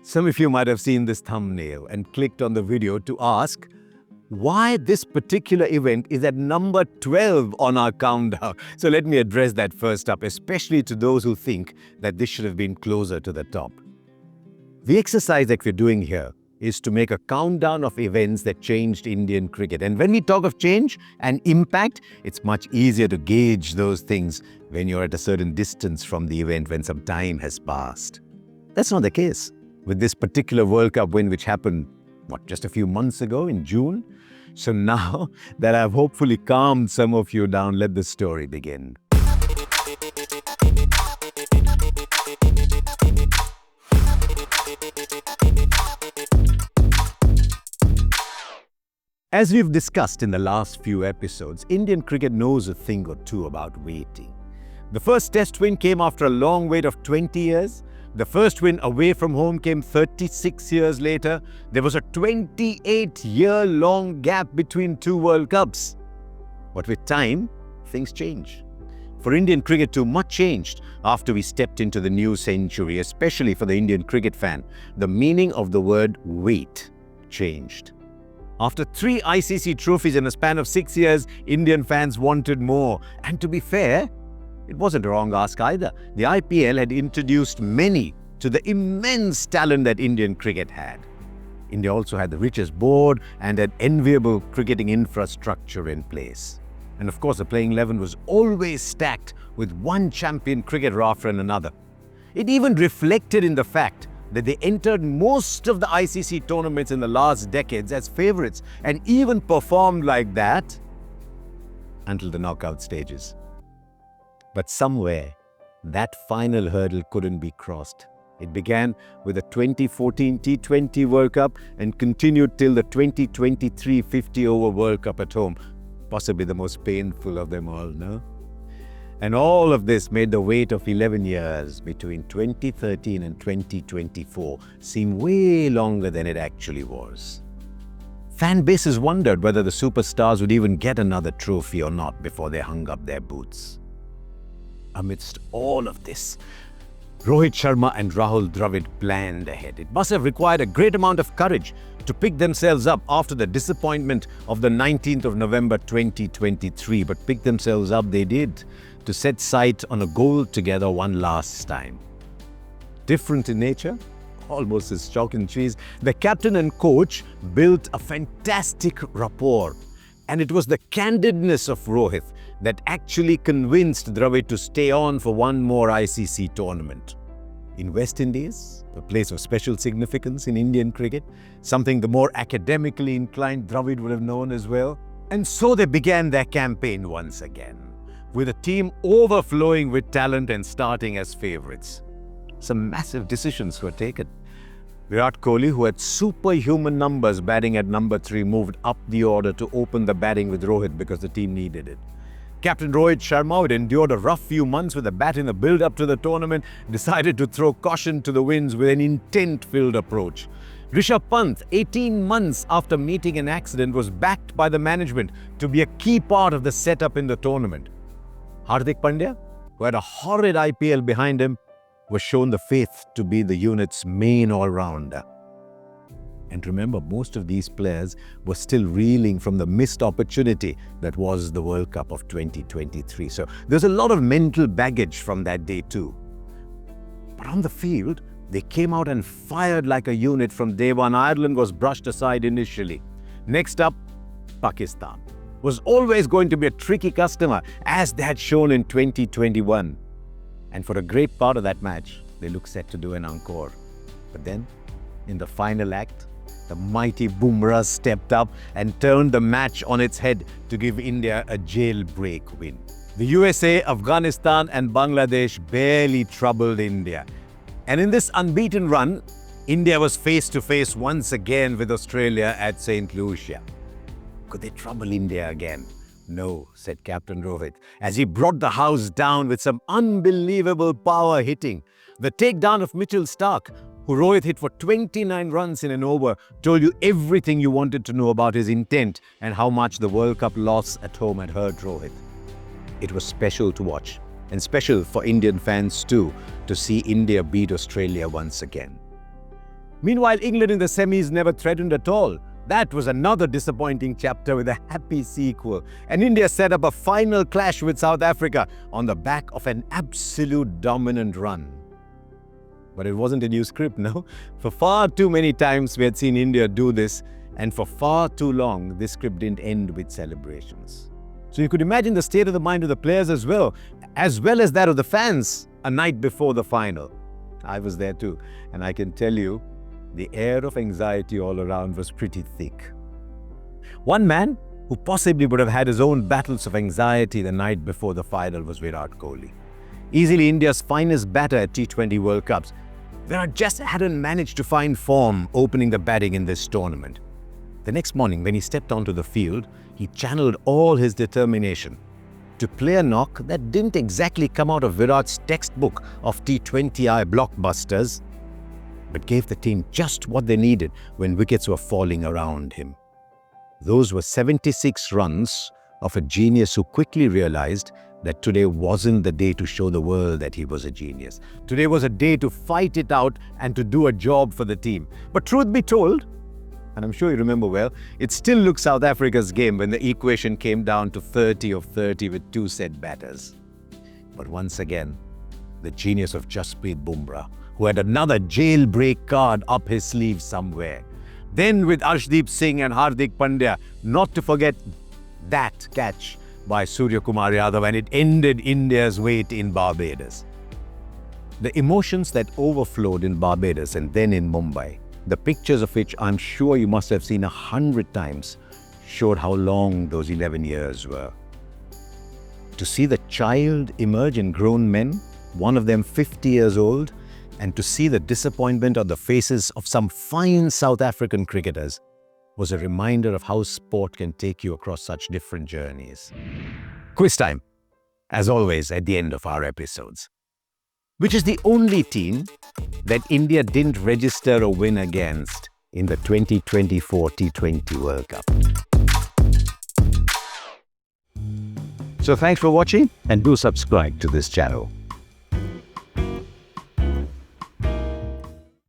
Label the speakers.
Speaker 1: Some of you might have seen this thumbnail and clicked on the video to ask why this particular event is at number 12 on our countdown. So let me address that first up, especially to those who think that this should have been closer to the top. The exercise that we're doing here is to make a countdown of events that changed Indian cricket. And when we talk of change and impact, it's much easier to gauge those things when you're at a certain distance from the event, when some time has passed. That's not the case with this particular World Cup win, which happened, just a few months ago in June? So now that I've hopefully calmed some of you down, let the story begin. As we've discussed in the last few episodes, Indian cricket knows a thing or two about waiting. The first Test win came after a long wait of 20 years. The first win away from home came 36 years later. There was a 28-year-long gap between two World Cups. But with time, things change. For Indian cricket too, much changed after we stepped into the new century, especially for the Indian cricket fan. The meaning of the word wait changed. After 3 ICC trophies in a span of 6 years, Indian fans wanted more. And to be fair, it wasn't a wrong ask either. The IPL had introduced many to the immense talent that Indian cricket had. India also had the richest board and an enviable cricketing infrastructure in place. And of course, the playing 11 was always stacked with one champion cricketer after another. It even reflected in the fact that they entered most of the ICC tournaments in the last decades as favourites and even performed like that until the knockout stages. But somewhere, that final hurdle couldn't be crossed. It began with the 2014 T20 World Cup and continued till the 2023 50-over World Cup at home. Possibly the most painful of them all, no? And all of this made the wait of 11 years between 2013 and 2024 seem way longer than it actually was. Fan bases wondered whether the superstars would even get another trophy or not before they hung up their boots. Amidst all of this, Rohit Sharma and Rahul Dravid planned ahead. It must have required a great amount of courage to pick themselves up after the disappointment of the 19th of November 2023. But pick themselves up they did, to set sight on a goal together one last time. Different in nature, almost as chalk and cheese, the captain and coach built a fantastic rapport. And it was the candidness of Rohit that actually convinced Dravid to stay on for one more ICC tournament. In West Indies, a place of special significance in Indian cricket, something the more academically inclined Dravid would have known as well. And so they began their campaign once again, with a team overflowing with talent and starting as favourites. Some massive decisions were taken. Virat Kohli, who had superhuman numbers batting at number 3, moved up the order to open the batting with Rohit because the team needed it. Captain Rohit Sharma, who had endured a rough few months with a bat in the build-up to the tournament, decided to throw caution to the winds with an intent-filled approach. Rishabh Pant, 18 months after meeting an accident, was backed by the management to be a key part of the setup in the tournament. Hardik Pandya, who had a horrid IPL behind him, was shown the faith to be the unit's main all-rounder. And remember, most of these players were still reeling from the missed opportunity that was the World Cup of 2023. So there's a lot of mental baggage from that day too. But on the field, they came out and fired like a unit from day one. Ireland was brushed aside initially. Next up, Pakistan was always going to be a tricky customer, as they had shown in 2021. And for a great part of that match, they looked set to do an encore. But then, in the final act, the mighty Bumrah stepped up and turned the match on its head to give India a jailbreak win. The USA, Afghanistan and Bangladesh barely troubled India. And in this unbeaten run, India was face to face once again with Australia at St. Lucia. Could they trouble India again? No, said Captain Rohit, as he brought the house down with some unbelievable power hitting. The takedown of Mitchell Starc, who Rohit hit for 29 runs in an over, told you everything you wanted to know about his intent and how much the World Cup loss at home had hurt Rohit. It was special to watch, and special for Indian fans too, to see India beat Australia once again. Meanwhile, England in the semis never threatened at all. That was another disappointing chapter with a happy sequel. And India set up a final clash with South Africa on the back of an absolute dominant run. But it wasn't a new script, no? For far too many times we had seen India do this, and for far too long this script didn't end with celebrations. So you could imagine the state of the mind of the players as well as that of the fans a night before the final. I was there too, and I can tell you, the air of anxiety all around was pretty thick. One man who possibly would have had his own battles of anxiety the night before the final was Virat Kohli. Easily India's finest batter at T20 World Cups, Virat just hadn't managed to find form opening the batting in this tournament. The next morning when he stepped onto the field, he channeled all his determination to play a knock that didn't exactly come out of Virat's textbook of T20I blockbusters, but gave the team just what they needed when wickets were falling around him. Those were 76 runs of a genius who quickly realized that today wasn't the day to show the world that he was a genius. Today was a day to fight it out and to do a job for the team. But truth be told, and I'm sure you remember well, it still looked South Africa's game when the equation came down to 30 of 30 with two set batters. But once again, the genius of Jasprit Bumrah, who had another jailbreak card up his sleeve somewhere. Then with Arshdeep Singh and Hardik Pandya, not to forget that catch by Surya Kumar Yadav, and it ended India's wait in Barbados. The emotions that overflowed in Barbados and then in Mumbai, the pictures of which I'm sure you must have seen 100 times, showed how long those 11 years were. To see the child emerge in grown men, one of them 50 years old, and to see the disappointment on the faces of some fine South African cricketers was a reminder of how sport can take you across such different journeys. Quiz time, as always at the end of our episodes. Which is the only team that India didn't register a win against in the 2024 T20 World Cup? So thanks for watching, and do subscribe to this channel.